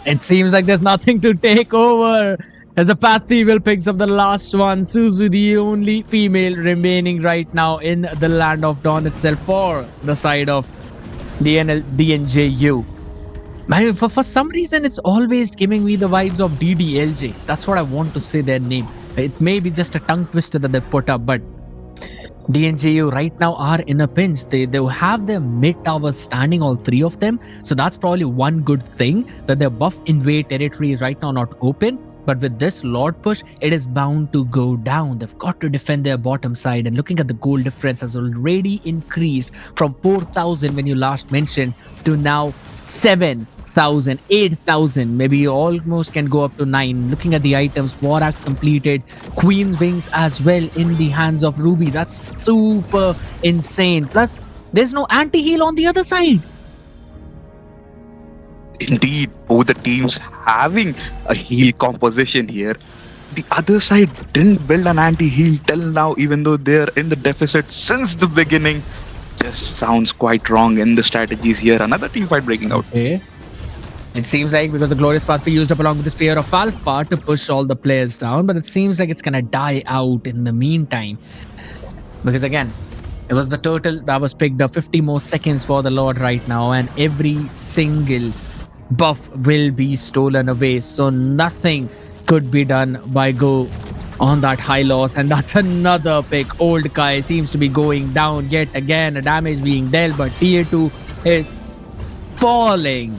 It seems like there's nothing to take over. As a Path Evil picks up the last one. Suzu, the only female remaining right now in the land of Dawn itself for the side of DNJU. Man, for some reason, it's always giving me the vibes of DDLJ. That's what I want to say their name. It may be just a tongue twister that they put up, but DNJU right now are in a pinch. They have their mid tower standing, all three of them. So that's probably one good thing, that their buff invade territory is right now not open. But with this Lord push, it is bound to go down. They've got to defend their bottom side. And looking at the gold difference has already increased from 4,000 when you last mentioned to now 7,000, 8,000. Maybe you almost can go up to 9. Looking at the items, War Axe completed, Queen's Wings as well in the hands of Ruby. That's super insane. Plus, there's no anti-heal on the other side. Indeed, both the teams having a heal composition here. The other side didn't build an anti-heal till now, even though they're in the deficit since the beginning. Just sounds quite wrong in the strategies here. Another team fight breaking out. Okay. It seems like because the Glorious Path used up along with the Spear of Alpha to push all the players down, but it seems like it's gonna die out in the meantime. Because again, it was the turtle that was picked up. 50 more seconds for the Lord right now, and every single buff will be stolen away, so nothing could be done by Go on that high loss. And that's another pick. Old Kai seems to be going down yet again, a damage being dealt, but tier 2 is falling.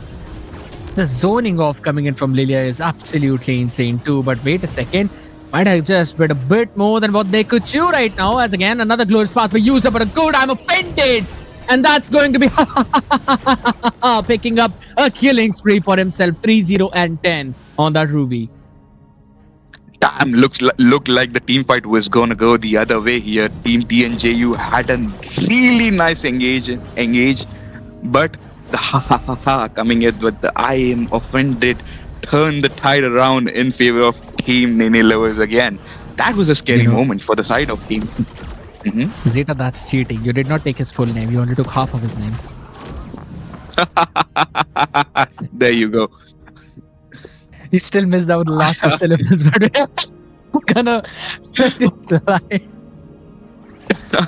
The zoning off coming in from Lilia is absolutely insane too, but wait a second, might have just been a bit more than what they could chew right now, as again another Glorious Path we used up, but a good, I'm offended. And that's going to be picking up a killing spree for himself. 3-0 and 10 on that Ruby. Damn, looked like the team fight was gonna go the other way here. Team TNJU had a really nice engage, but the ha ha ha ha coming in with the I am offended turned the tide around in favor of Team Nene Lovers again. That was a You scary know, moment for the side of Team. Mhm. Zeta, that's cheating. You did not take his full name. You only took half of his name. There you go. You still missed out the last two syllables, but we're gonna let it slide.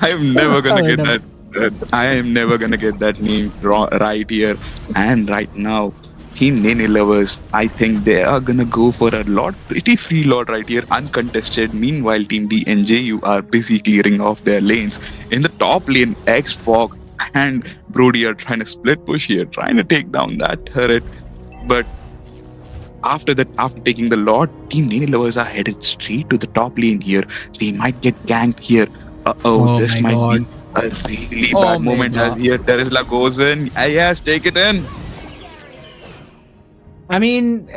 I am never gonna Alright, get that. I am never gonna get that name right here and right now. Team Nene Lovers, I think they are gonna go for a lot, pretty free lot right here, uncontested. Meanwhile, Team DNJU are busy clearing off their lanes. In the top lane, Xbox and Brody are trying to split push here, trying to take down that turret. But after that, after taking the Lord, Team Nene Lovers are headed straight to the top lane here. They might get ganked here. Oh This my might be god. a really Oh bad my moment as god. here Terizla goes in. Yes, take it in. I mean,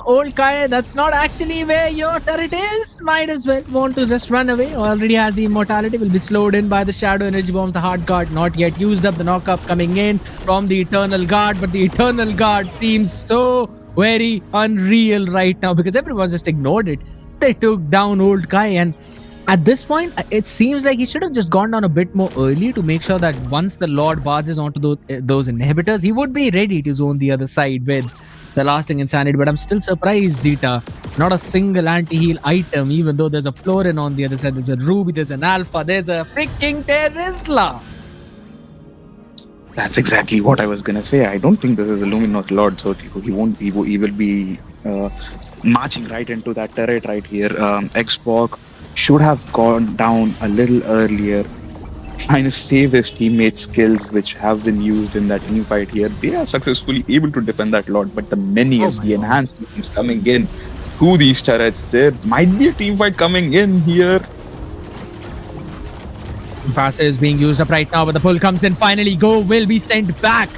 old Kai, that's not actually where your turret is. Might as well want to just run away. Already has the immortality, will be slowed in by the shadow energy bomb. The hard guard not yet used up. The knockup coming in from the eternal guard, but the eternal guard seems so very unreal right now because everyone's just ignored it. They took down old Kai, and at this point, it seems like he should have just gone down a bit more early to make sure that once the Lord barges onto those inhibitors, he would be ready to zone the other side with the lasting insanity. But I'm still surprised, Zeta. Not a single anti-heal item, even though there's a Florin on the other side, there's a Ruby, there's an Alpha, there's a freaking Terizla. That's exactly what I was gonna say. I don't think this is a Luminous Lord, so he won't. He will be marching right into that turret right here. Xbox should have gone down a little earlier, trying to save his teammates' skills, which have been used in that team fight here. They are successfully able to defend that Lord, but the minions, the enhanced teams coming in to these turrets, there might be a team fight coming in here. Passive is being used up right now, but the pull comes in. Finally, Go will be sent back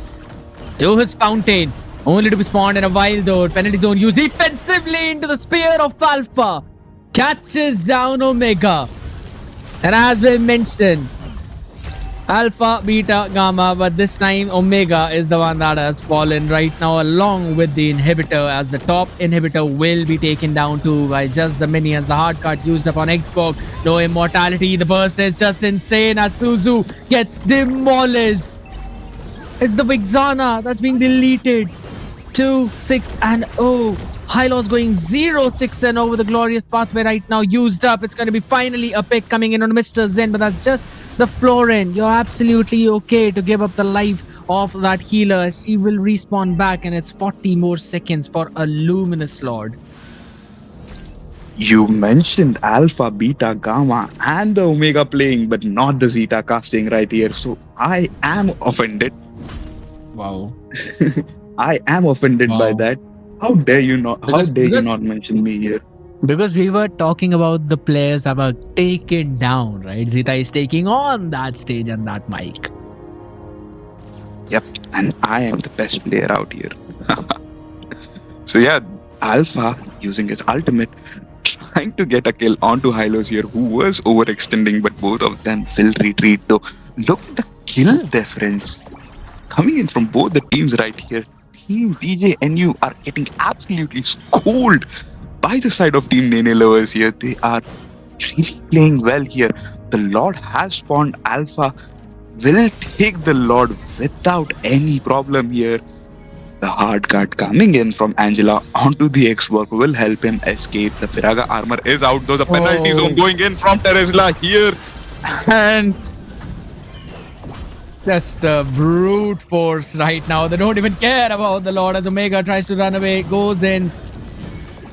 to his fountain, only to be spawned in a wild though. Penalty zone used defensively into the spear of Alpha. Catches down Omega. And as we mentioned, Alpha, Beta, Gamma, but this time Omega is the one that has fallen right now along with the inhibitor, as the top inhibitor will be taken down too by just the minions. The hard cut used up on Xbox. No immortality. The burst is just insane as Suzu gets demolished. It's the Vixana that's being deleted. 2, 6, and 0. Hylos going 0, 6, and over the glorious pathway right now used up. It's going to be finally a pick coming in on Mr. Zen, but that's just the Florin. You're absolutely okay to give up the life of that healer. She will respawn back, and it's 40 more seconds for a Luminous Lord. You mentioned Alpha, Beta, Gamma, and the Omega playing, but not the Zeta casting right here. So I am offended. Wow. I am offended by Wow. that. How dare you not? How dare you because- not mention me here? Because we were talking about the players that were taken down, right? Zeta is taking on that stage and that mic. Yep, and I am the best player out here. So yeah, Alpha using his ultimate, trying to get a kill onto Hylos here, who was overextending, but both of them will retreat though. Look at the kill difference coming in from both the teams right here. Team DJNU are getting absolutely schooled by the side of Team Nene Lovers here. They are really playing well here. The Lord has spawned. Alpha will take the Lord without any problem here. The hard card coming in from Angela onto the Xbox will help him escape. The Firaga armor is out though. The penalty zone going in from Terizla here. And Just brute force right now. They don't even care about the Lord as Omega tries to run away, goes in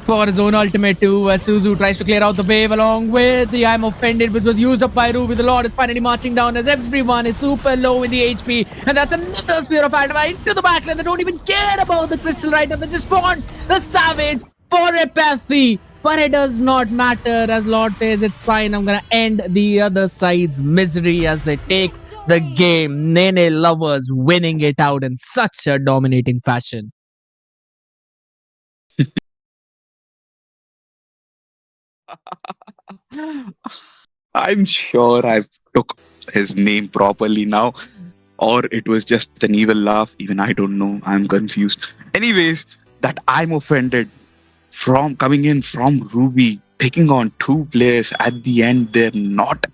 for his own ultimate too, as Suzu tries to clear out the wave along with the I'm Offended, which was used up by Ruby. The Lord is finally marching down as everyone is super low in the HP, and that's another Spear of Alpha into the backline. They don't even care about the crystal right now. They just want the Savage for apathy. But it does not matter, as Lord says it's fine. I'm gonna end the other side's misery as they take the game. Nene Lovers winning it out in such a dominating fashion. I'm sure I've took his name properly now, or it was just an evil laugh. Even I don't know. I'm confused. Anyways, that I'm offended from coming in from Ruby, picking on two players at the end. They're not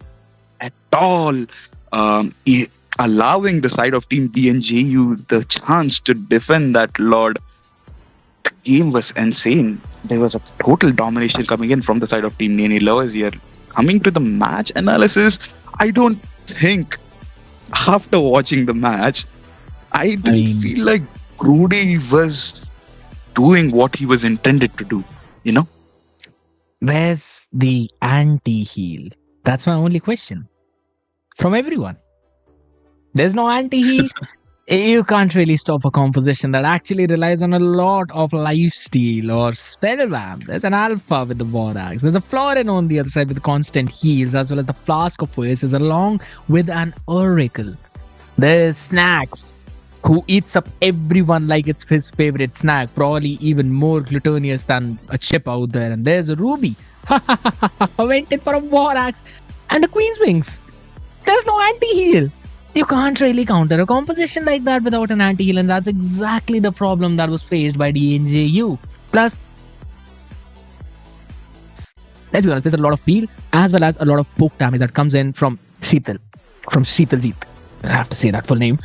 at all allowing the side of Team DNJU the chance to defend that Lord. The game was insane. There was a total domination coming in from the side of Team Nene Lovers here. Coming to the match analysis, I don't think after watching the match, I didn't mean- feel like Rudy was doing what he was intended to do. You know? Where's the anti-heal? That's my only question. From everyone. There's no anti-heal. You can't really stop a composition that actually relies on a lot of lifesteal or spellbam. There's an alpha with the Borax. There's a Florin on the other side with constant heals, as well as the Flask of Oasis along with an Oracle. There's Snacks, who eats up everyone like it's his favorite snack, probably even more glutinous than a chip out there. And there's a Ruby, went in for a Borax and a Queen's Wings. There's no anti-heal. You can't really counter a composition like that without an anti-heal, and that's exactly the problem that was faced by DNJU. Plus, let's be honest, there's a lot of heal as well as a lot of poke damage that comes in from Sheetaljeet. I have to say that full name.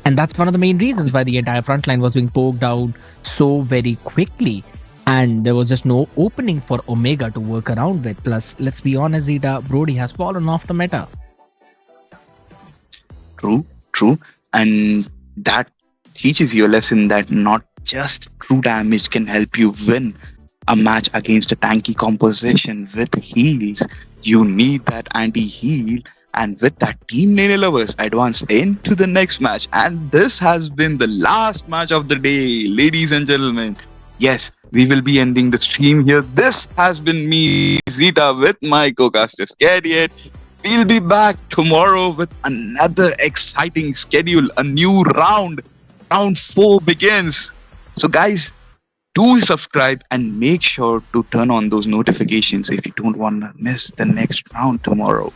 And that's one of the main reasons why the entire front line was being poked out so very quickly. And there was just no opening for Omega to work around with. Plus, let's be honest, Zeta, Brody has fallen off the meta. True. And that teaches you a lesson that not just true damage can help you win a match against a tanky composition with heals. You need that anti-heal, and with that, Team Nene Lovers advance into the next match. And this has been the last match of the day, ladies and gentlemen. Yes, we will be ending the stream here. This has been me, Zeta, with my co-caster Scariot. We'll be back tomorrow with another exciting schedule, a new round. Round 4 begins. So guys, do subscribe and make sure to turn on those notifications if you don't want to miss the next round tomorrow.